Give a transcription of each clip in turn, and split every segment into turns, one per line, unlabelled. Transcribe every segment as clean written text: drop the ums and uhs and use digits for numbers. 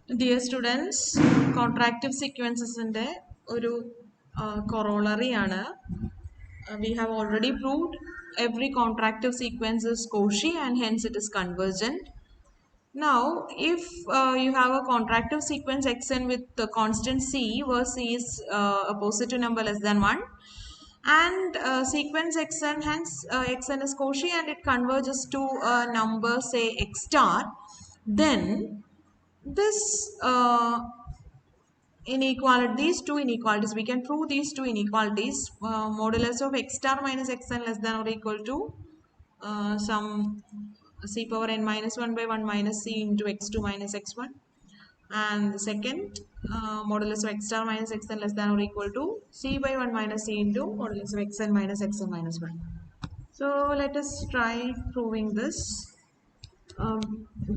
Dear students, contractive sequences in the corollary we have already proved every contractive sequence is Cauchy and hence it is convergent. Now, if you have a contractive sequence xn with the constant c, where c is a positive number less than 1, and sequence xn, hence xn is Cauchy and it converges to a number say x star, then this inequality, these two inequalities, we can prove these two inequalities, modulus of x star minus xn less than or equal to some c power n minus 1 by 1 minus c into x2 minus x1, and the second modulus of x star minus xn less than or equal to c by 1 minus c into modulus of xn minus 1. So let us try proving this.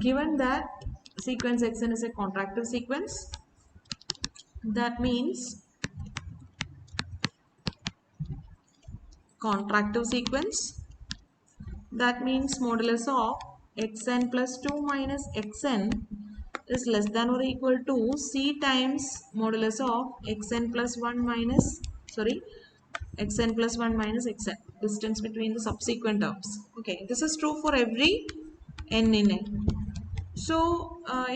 Given that sequence xn is a contractive sequence, that means modulus of xn plus 2 minus xn is less than or equal to c times modulus of xn plus 1 minus xn, distance between the subsequent terms. Okay, this is true for every n in n. So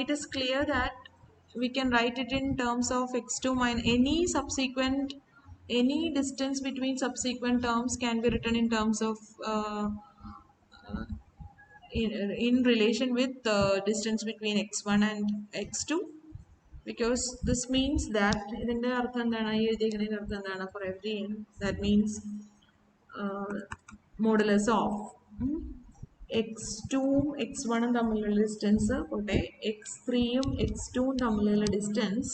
it is clear that we can write it in terms of x2 minus any distance between subsequent terms can be written in terms of in relation with the distance between x1 and x2, because this means that for every n, that means modulus of x2 x1 തമ്മിലുള്ള distance പോട്ടെ x3 x2 തമ്മിലുള്ള distance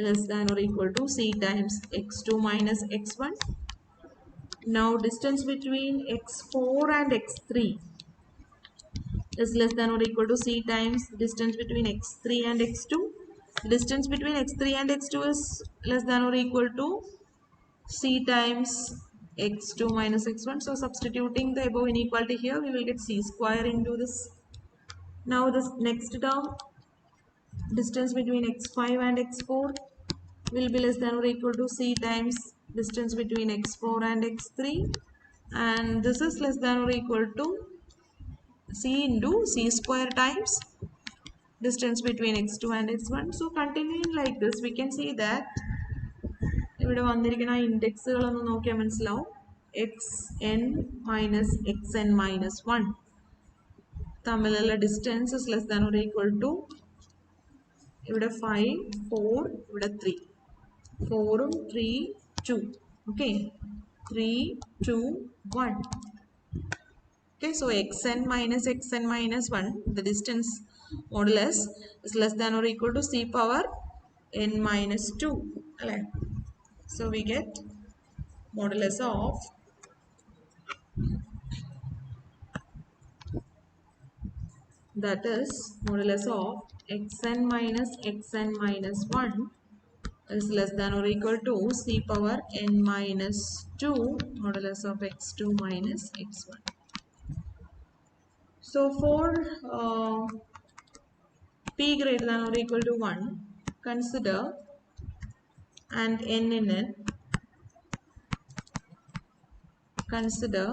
less than or equal to c times x2 minus x1. Now distance between x4 and x3 is less than or equal to c times distance between x3 and x2. Distance between x3 and x2 is less than or equal to c times x2 minus x1. So substituting the above inequality here, we will get c square into this. Now this next term, distance between x5 and x4 will be less than or equal to c times distance between x4 and x3, and this is less than or equal to c into c square times distance between x2 and x1. So continuing like this, we can see that ഇവിടെ വന്നിരിക്കുന്ന ഇൻഡെക്സുകളൊന്ന് നോക്കിയാൽ മനസ്സിലാവും. xn minus xn minus 1 തമ്മിലുള്ള distance is less than or equal to ഇവിടെ 5 4 ഇവിടെ 3 4 3 2. Okay, 3 2 1. Okay, so xn minus 1, the distance modulus is less than or equal to c power n minus 2. So we get modulus of modulus of xn minus 1 is less than or equal to c power n minus 2 modulus of x2 minus x1. So for p greater than or equal to 1, consider, and n in n, consider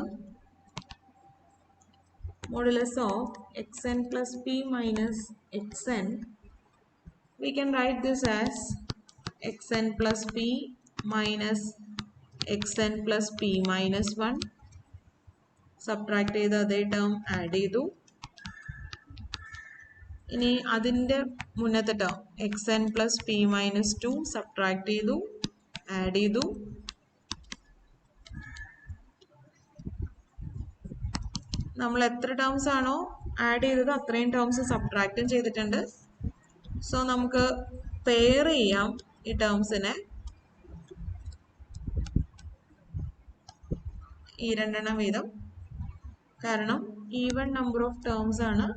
modulus of xn plus p minus xn. We can write this as xn plus p minus xn plus p minus 1. Subtract ചെയ്ത് അതേ term add ചെയ്തു. ഇനി അതിൻ്റെ മുന്നത്തെ term xn plus p minus 2 subtract ചെയ്തു, add ചെയ്തു. നമ്മൾ എത്ര ടേംസ് ആണോ ആഡ് ചെയ്തത് അത്രയും ടേംസ് സബ്ട്രാക്റ്റും ചെയ്തിട്ടുണ്ട്. സോ നമുക്ക് പെയർ ചെയ്യാം ഈ ടേംസിനെ, ഈ രണ്ടെണ്ണം വീതം, കാരണം ഈവൻ നമ്പർ ഓഫ് ടേംസ് ആണ്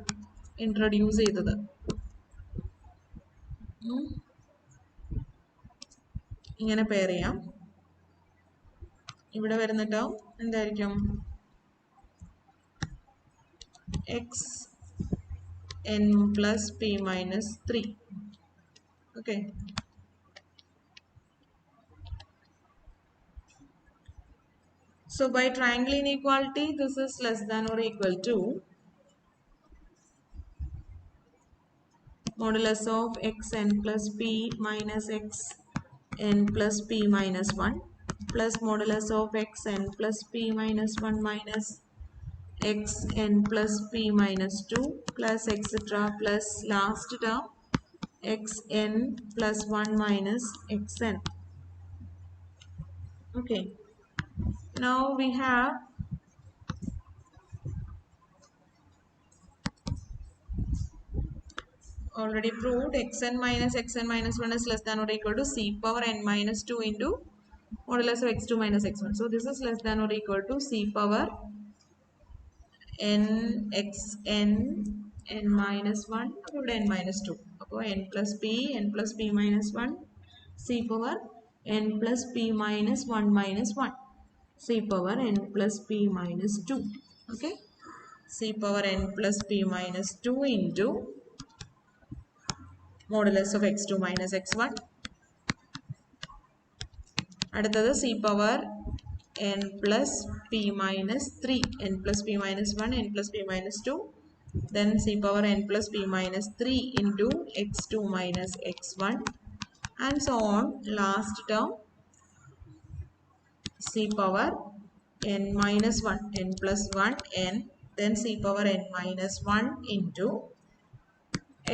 ഇൻട്രൊഡ്യൂസ് ചെയ്തത്. ഇങ്ങനെ പെയർ ചെയ്യാം. ഇവിടെ വരുന്ന ടേം എന്തായിരിക്കും? xn plus p minus 3. Okay. So by triangle inequality, this is less than or equal to modulus of xn plus p minus xn plus p minus 1 plus modulus of xn plus p minus 1 minus xn plus p minus 2 plus etc. plus last term xn plus 1 minus xn. Okay. Now we have already proved xn minus 1 is less than or equal to c power n minus 2 into modulus of x2 minus x1. So this is less than or equal to c power n xn n minus 1 upon n minus 2. Upon n plus p minus 1 c power n plus p minus 1 minus 1 c power n plus p minus 2. Okay. C power n plus p minus 2 into modulus of x2 minus x1. അടുത്തത് c power n plus p minus 3, n plus p minus 1, n plus p minus 2, then c power n plus p minus 3 into x2 minus x1 and so on. Last term c power n minus 1, n plus 1, n, then c power n minus 1 into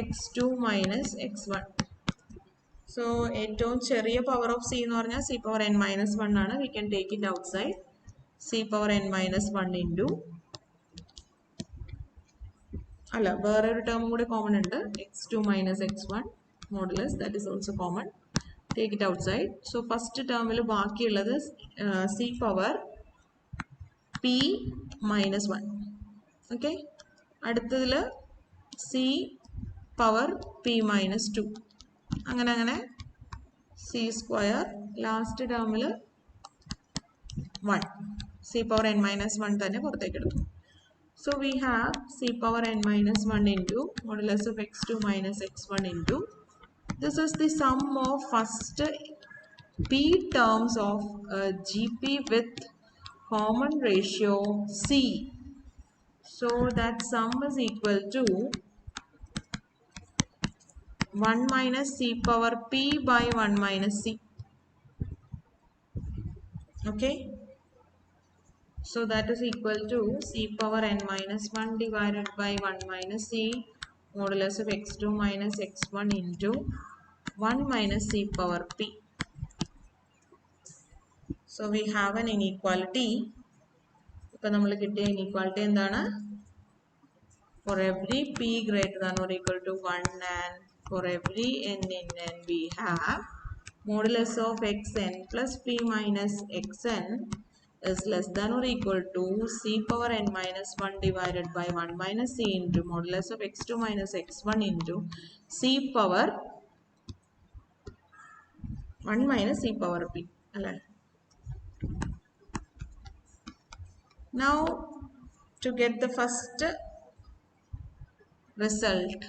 x2 minus x1. So ഏറ്റവും ചെറിയ power of c എന്ന് പറഞ്ഞാൽ c power n minus 1 ആണ്. We can take it outside. C power n minus 1 into അല്ല വേറൊരു term കൂടി common ഉണ്ട് x2 minus x1 modulus, that is also common. Take it outside. So first ടേമിൽ ബാക്കിയുള്ളത് c power p minus 1. Okay. അടുത്തതിൽ c power p minus 2. അങ്ങനെ c square. Last ടേമിൽ 1. c power n minus 1 തന്നെ പുറത്തേക്ക് എടുക്കും. So we have c power n minus 1 into modulus of x2 minus x1 into, this is the sum of first p terms of GP with common ratio c. So that sum is equal to 1 minus c power p by 1 minus c. Okay. So that is equal to c power n minus 1 divided by 1 minus c modulus of x2 minus x1 into 1 minus c power p. So we have an inequality. ഇപ്പോൾ നമ്മൾ കിട്ടിയ inequality എന്താണ്? For every p greater than or equal to 1 and for every n in n we have modulus of xn plus p minus xn is less than or equal to c power n minus 1 divided by 1 minus c into modulus of x2 minus x1 into c power 1 minus c power p. Now to get the first result,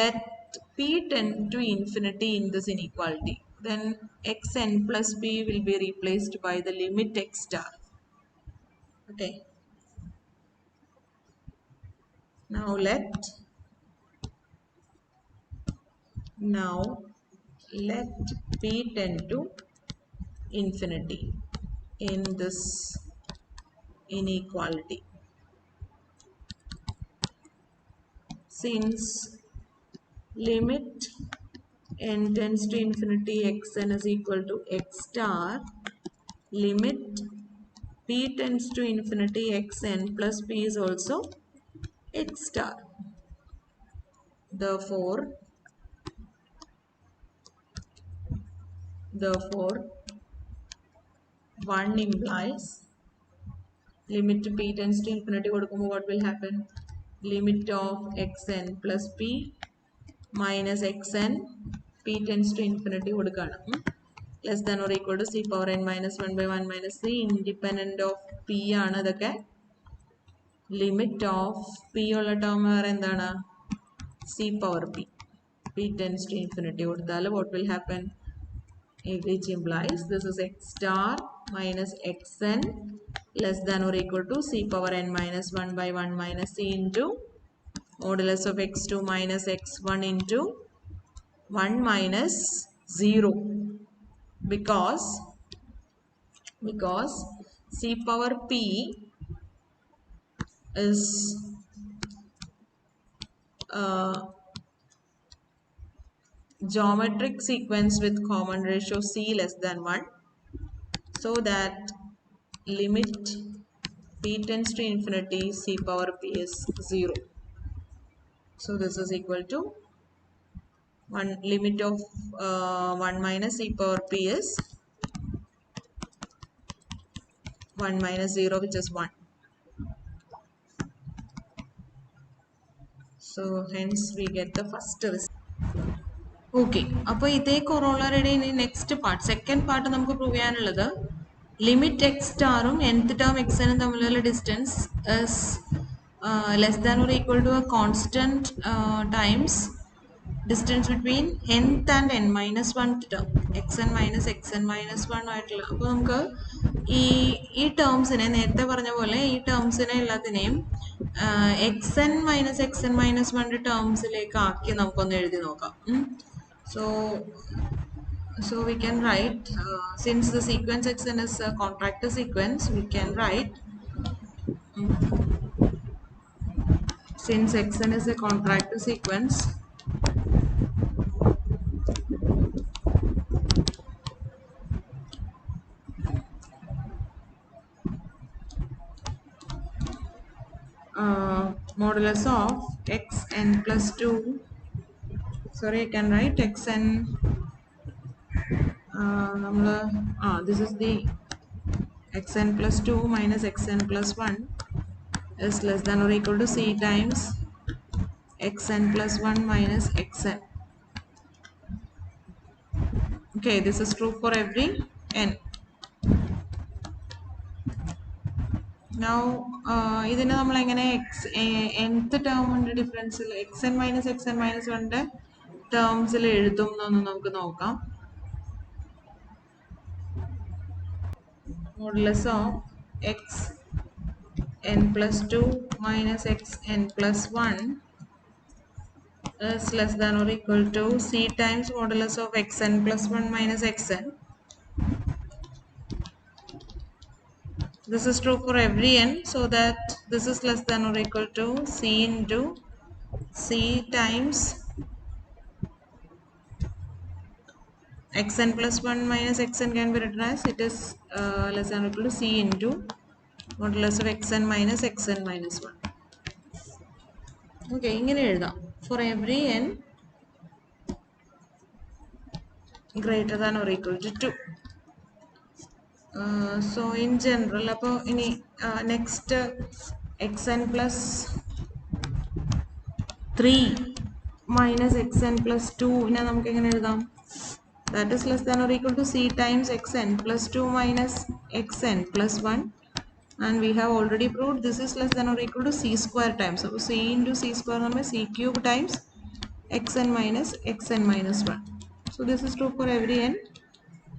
let p tend to infinity in this inequality. Then xn plus p will be replaced by the limit x star. Okay. Now let p tend to infinity in this inequality. Since limit n tends to infinity xn is equal to x star, limit p tends to infinity xn plus p is also x star. Therefore 1 implies limit p tends to infinity, what will happen? Limit of xn plus p minus xn, p tends to infinity less than or equal to c power n minus 1 by 1 minus c, independent of p ആണ് അതൊക്കെ. Limit of p ഉള്ള term വേറെ എന്താണ്? c power p. p p tends to infinity, what will happen? Which implies this is x star minus xn less than or equal to c power n minus 1 by 1 minus c into modulus of x2 minus x1 into 1 minus 0, because c power p is geometric sequence with common ratio c less than 1, so that limit p tends to infinity c power p is 0. So this is equal to 1 limit of 1 minus e power p is 1 minus 0, which is 1. So hence we get the first result. Okay, അപ്പോൾ ഇതേ കൊറോളറിയുടെ ഇനി next part, second part നമുക്ക് prove ചെയ്യാനുള്ളത് limit x സ്റ്റാറും nth term x എനും തമ്മിലുള്ള distance less than or equal to a constant times distance between nth and n minus 1th term, xn minus 1 ആയിട്ടുള്ള. അപ്പോൾ നമുക്ക് ഈ ടേംസിനെ നേരത്തെ പറഞ്ഞ പോലെ ഈ ടേംസിനെ എല്ലാത്തിനെയും xn minus 1 ടേംസിലേക്ക് ആക്കി നമുക്കൊന്ന് എഴുതി നോക്കാം. So we can write, since the sequence xn is a contractor sequence, we can write, since xn is a contractor sequence, modulus of xn plus 2, sorry, I can write xn, this is the xn plus 2 minus xn plus 1 is less than or equal to c times xn plus 1 minus xn. Okay, this is true for every n. Now ഇതിനെ നമ്മൾ എങ്ങനെ nth ടേമിന്റെ ഡിഫറൻസിൽ xn minus 1 ടേംസിൽ എഴുതും എന്നൊന്ന് നമുക്ക് നോക്കാം. Modulus of x n plus 2 minus x n plus 1 is less than or equal to c times modulus of xn plus 1 minus xn. This is true for every n, so that this is less than or equal to c into c times xn plus 1 minus xn can be written as it is less than or equal to c into modulus of xn minus 1. Okay, ഇങ്ങനെ എഴുതാം. For every n greater than or equal to 2. So in general, അപ്പോൾ ഇനി next xn plus 3 minus xn plus 2 ഇനെ നമുക്ക് എങ്ങനെ എഴുതാം? That is less than or equal to c times xn plus 2 minus xn plus 1, and we have already proved this is less than or equal to c square times. So c into c square നമ്മൾ c cube times xn minus 1. So this is true for every n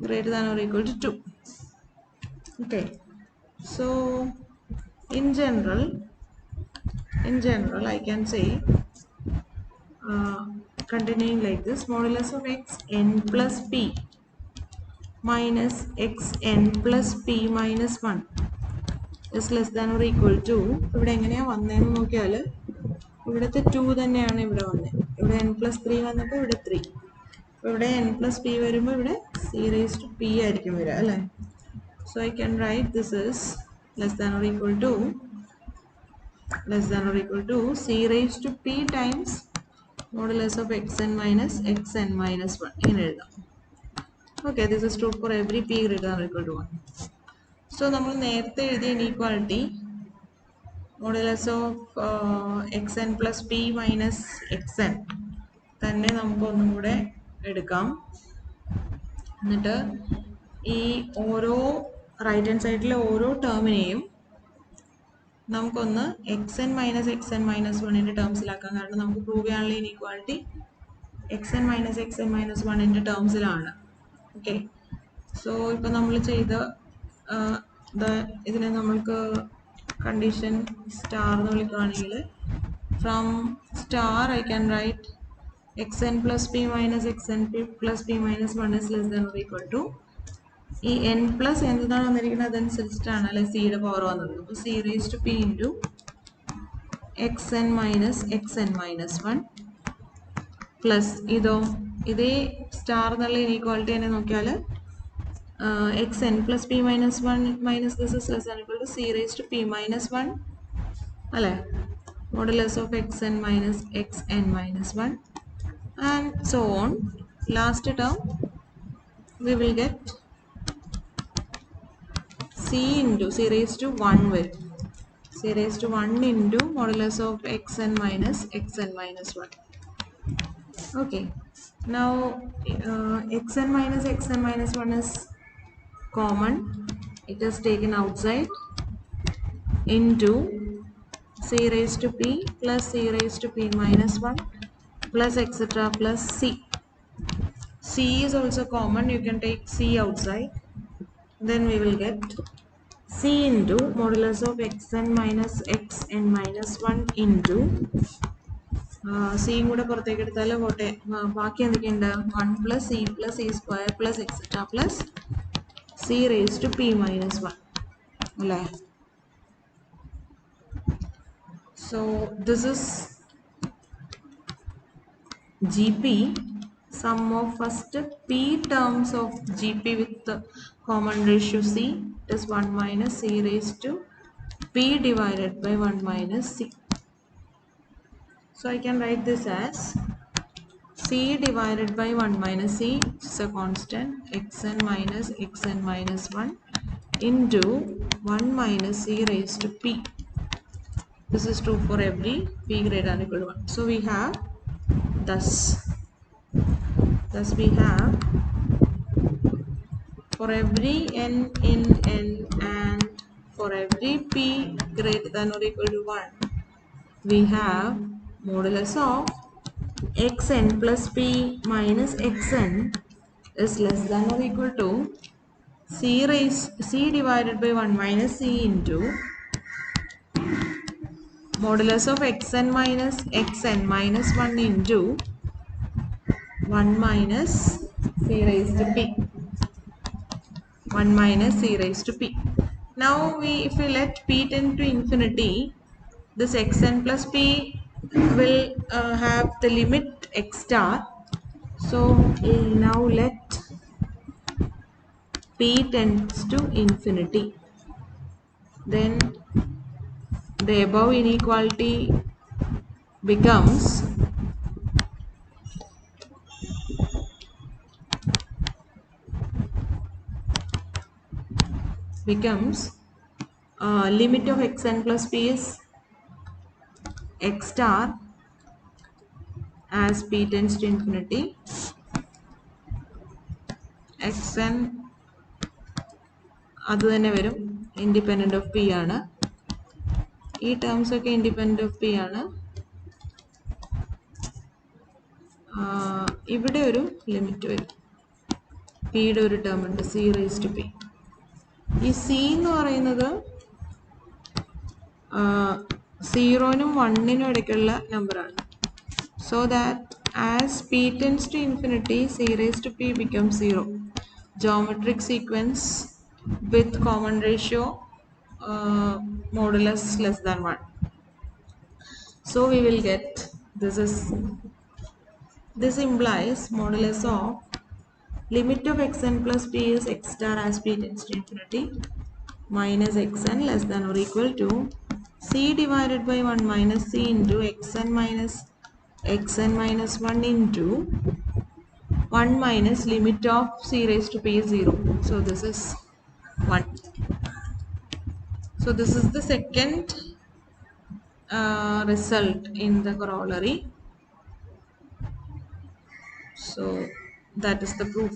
greater than or equal to 2. Okay, so in general I can say, continuing like this, modulus of x n plus p minus x n plus p minus 1 is less than or equal to, ഇവിടെ എങ്ങനെയാ വന്നതെന്ന് നോക്കിയാൽ ഇവിടുത്തെ 2 തന്നെയാണ് ഇവിടെ വന്നത്. ഇവിടെ n plus 3 വന്നപ്പോൾ ഇവിടെ 3. അപ്പോൾ ഇവിടെ n plus p വരുമ്പോൾ ഇവിടെ c raised to p ആയിരിക്കും വരിക അല്ലേ? So I can write this is less than or equal to c raised to p times modulus of xn minus 1 ഇങ്ങനെ എഴുതാം. Okay, this is true for every p greater than or equal to 1. So നമ്മൾ നേരത്തെ എഴുതിയ inequality modulus of xn plus p minus xn തന്നെ നമുക്ക് ഒന്നും കൂടെ എടുക്കാം. എന്നിട്ട് ഈ ഓരോ റൈറ്റ് ഹാൻഡ് സൈഡിലെ ഓരോ ടേമിനെയും നമുക്കൊന്ന് xn minus 1 ടേംസിലാക്കാം. കാരണം നമുക്ക് പ്രൂവ് ചെയ്യാനുള്ള ഇനീക്വാളിറ്റി xn minus 1 ന്റെ ടേംസിലാണ്. ഓക്കെ, സോ ഇപ്പം നമ്മൾ ചെയ്ത ഇതിനെ നമ്മൾക്ക് കണ്ടീഷൻ സ്റ്റാർ എന്ന് വിളിക്കുകയാണെങ്കിൽ from star I can write xn plus p minus xn plus p minus 1 is less than or equal to ഈ n പ്ലസ് എന്താണ് വന്നിരിക്കുന്നത് അതനുസരിച്ചിട്ടാണ് അല്ലെ സിയുടെ പവർ വന്നത്. അപ്പോൾ C raise to P into xn minus 1 plus ഇതേ സ്റ്റാർ എന്നുള്ള ഇനീക്വാളിറ്റി തന്നെ നോക്കിയാൽ xn plus p minus 1 minus this is less than equal to c raised to p minus 1 അല്ലേ, modulus of xn minus 1 and so on. Last term we will get c into c raised to 1 with c raised to 1 into modulus of xn minus 1. Okay, now xn minus 1 is common, it is taken outside into c raised to p plus c raised to p minus 1 plus etc plus c. C is also common, you can take c outside, then we will get c into modulus of xn minus 1 into c കൂടെ പുറത്തേക്ക് എടുത്താൽ പോട്ടെ, ബാക്കി എന്തൊക്കെയുണ്ട് 1 plus c square plus etc plus c raised to p minus 1 അല്ലേ. So this is GP, sum of first p terms of GP with the common ratio c, it is 1 minus c raised to p divided by 1 minus c. So I can write this as c divided by 1 minus c, which is a constant, xn minus 1 into 1 minus c raised to p. This is true for every p greater than or equal to 1. So we have thus we have for every n in n and for every p greater than or equal to 1, we have modulus of xn plus p minus xn is less than or equal to c divided by 1 minus c into modulus of xn minus 1 into 1 minus c raised to p. 1 minus c raised to p. Now if we let p tend to infinity, this xn plus p will have the limit x star. So now let p tends to infinity, then the above inequality becomes limit of xn plus p is x star as p tends to infinity, xn അത് തന്നെ വരും, independent of P ആണ്, ഈ terms ഒക്കെ independent of P ആണ്. ഇവിടെ ഒരു limit വരും, പിയുടെ ഒരു ടേം ഉണ്ട് സി റേസ് ടു പി. ഈ സി എന്ന് പറയുന്നത് 0നും 1നും ഇടയ്ക്കുള്ള നമ്പറാണ്. So that as p tends to infinity, c raised to p becomes 0. Geometric sequence with common ratio modulus less than 1. So we will get this implies modulus of limit of xn plus p is x star as p tends to infinity minus xn less than or equal to c divided by 1 minus c into xn minus 1 into 1 minus limit of c raised to p is 0. So this is 1. So this is the second result in the corollary. So that is the proof.